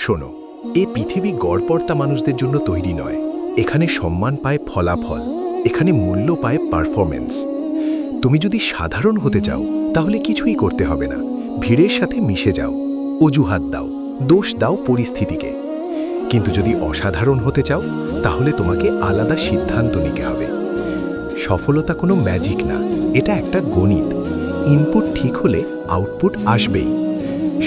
শোনো, এই পৃথিবী গড়পড়তা মানুষদের জন্য তৈরি নয়। এখানে সম্মান পায় ফলাফল, এখানে মূল্য পায় পারফরমেন্স। তুমি যদি সাধারণ হতে চাও তাহলে কিছুই করতে হবে না, ভিড়ের সাথে মিশে যাও, অজুহাত দাও, দোষ দাও পরিস্থিতিকে। কিন্তু যদি অসাধারণ হতে চাও তাহলে তোমাকে আলাদা সিদ্ধান্ত নিতে হবে। সফলতা কোনো ম্যাজিক না, এটা একটা গণিত। ইনপুট ঠিক হলে আউটপুট আসবেই।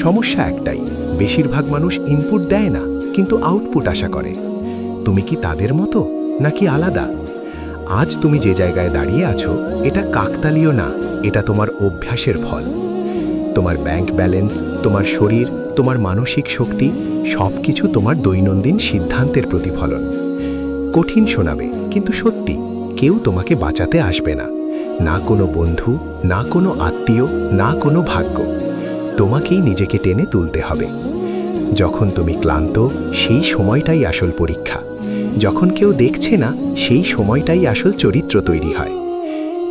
সমস্যা একটাই, বেশিরভাগ মানুষ ইনপুট দেয় না কিন্তু আউটপুট আশা করে। তুমি কি তাদের মতো নাকি আলাদা? আজ তুমি যে জায়গায় দাঁড়িয়ে আছো এটা কাকতালীয় না, এটা তোমার অভ্যাসের ফল। তোমার ব্যাংক ব্যালেন্স, তোমার শরীর, তোমার মানসিক শক্তি সবকিছু তোমার দৈনন্দিন সিদ্ধান্তের প্রতিফলন। কঠিন শোনাবে কিন্তু সত্যি, কেউ তোমাকে বাঁচাতে আসবে না, না কোনো বন্ধু, না কোনো আত্মীয়, না কোনো ভাগ্য। তোমাকেই নিজেকে টেনে তুলতে হবে। যখন তুমি ক্লান্ত সেই সময়টাই আসল পরীক্ষা। যখন কেউ দেখছে না সেই সময়টাই আসল চরিত্র তৈরি হয়।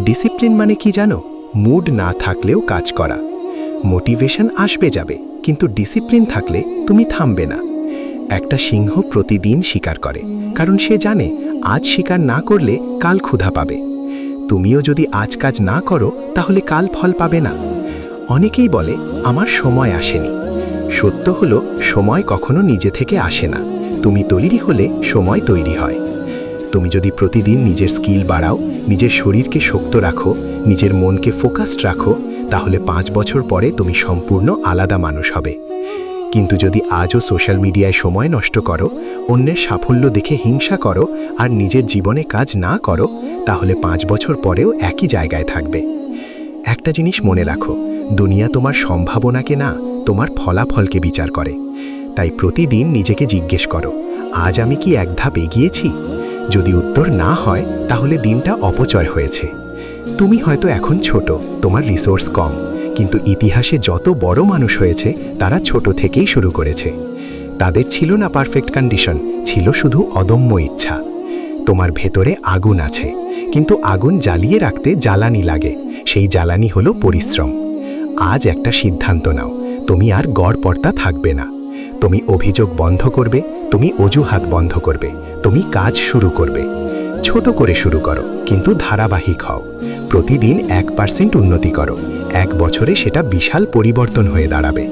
ডিসিপ্লিন মানে কি জানো? মুড না থাকলেও কাজ করা। মোটিভেশন আসবে যাবে, কিন্তু ডিসিপ্লিন থাকলে তুমি থামবে না। একটা সিংহ প্রতিদিন শিকার করে, কারণ সে জানে আজ শিকার না করলে কাল ক্ষুধা পাবে। তুমিও যদি আজ কাজ না করো তাহলে কাল ফল পাবে না। অনেকেই বলে আমার সময় আসেনি। সত্য হলো সময় কখনো নিজে থেকে আসে না, তুমি তৈরি হলে সময় তৈরি হয়। তুমি যদি প্রতিদিন নিজের স্কিল বাড়াও, নিজের শরীরকে শক্ত রাখো, নিজের মনকে ফোকাসড রাখো, তাহলে 5 বছর পরে তুমি সম্পূর্ণ আলাদা মানুষ হবে। কিন্তু যদি আজও সোশ্যাল মিডিয়ায় সময় নষ্ট করো, অন্যের সাফল্য দেখে হিংসা করো আর নিজের জীবনে কাজ না করো, তাহলে 5 বছর পরেও একই জায়গায় থাকবে। একটা জিনিস মনে রাখো, দুনিয়া তোমার সম্ভাবনাকে না, তোমার ফলাফলকে বিচার করে। তাই প্রতিদিন নিজেকে জিজ্ঞেস করো, আজ আমি কি এক ধাপ এগিয়েছি? যদি উত্তর না হয় তাহলে দিনটা অপচয় হয়েছে। তুমি হয়তো এখন ছোট, তোমার রিসোর্স কম, কিন্তু ইতিহাসে যত বড় মানুষ হয়েছে তারা ছোট থেকেই শুরু করেছে। তাদের ছিল না পারফেক্ট কন্ডিশন, ছিল শুধু অদম্য ইচ্ছা। তোমার ভেতরে আগুন আছে, কিন্তু আগুন জ্বালিয়ে রাখতে জ্বালানি লাগে, সেই জ্বালানি হলো পরিশ্রম। আজ একটা সিদ্ধান্ত নাও, তুমি আর গড়পড়তা থাকবে না। তুমি অভিযোগ বন্ধ করবে, তুমি অজুহাত বন্ধ করবে, তুমি কাজ শুরু করবে। ছোট করে শুরু করো, কিন্তু ধারাবাহিক হও। প্রতিদিন 1% উন্নতি করো, 1 বছরে সেটা বিশাল পরিবর্তন হয়ে দাঁড়াবে।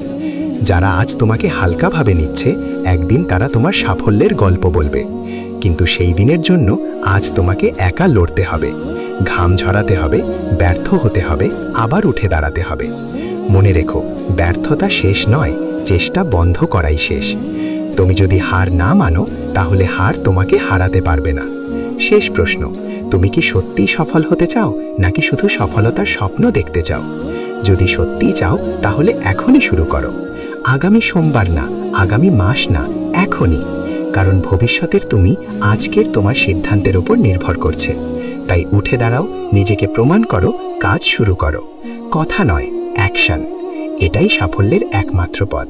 যারা আজ তোমাকে হালকাভাবে নিচ্ছে, একদিন তারা তোমার সাফল্যের গল্প বলবে। কিন্তু সেই দিনের জন্য আজ তোমাকে একা লড়তে হবে, ঘাম ঝরাতে হবে, ব্যর্থ হতে হবে, আবার উঠে দাঁড়াতে হবে। মনে রেখো, ব্যর্থতা শেষ নয়, চেষ্টা বন্ধ করাই শেষ। তুমি যদি হার না মানো তাহলে হার তোমাকে হারাতে পারবে না। শেষ প্রশ্ন, তুমি কি সত্যিই সফল হতে চাও নাকি শুধু সফলতার স্বপ্ন দেখতে চাও? যদি সত্যিই চাও তাহলে এখনই শুরু করো। আগামী সোমবার না, আগামী মাস না, এখনই। কারণ ভবিষ্যতের তুমি আজকের তোমার সিদ্ধান্তের উপর নির্ভর করছে। তাই উঠে দাঁড়াও, নিজেকে প্রমাণ করো, কাজ শুরু করো। কথা নয়, অ্যাকশন। এটাই সাফল্যের একমাত্র পথ।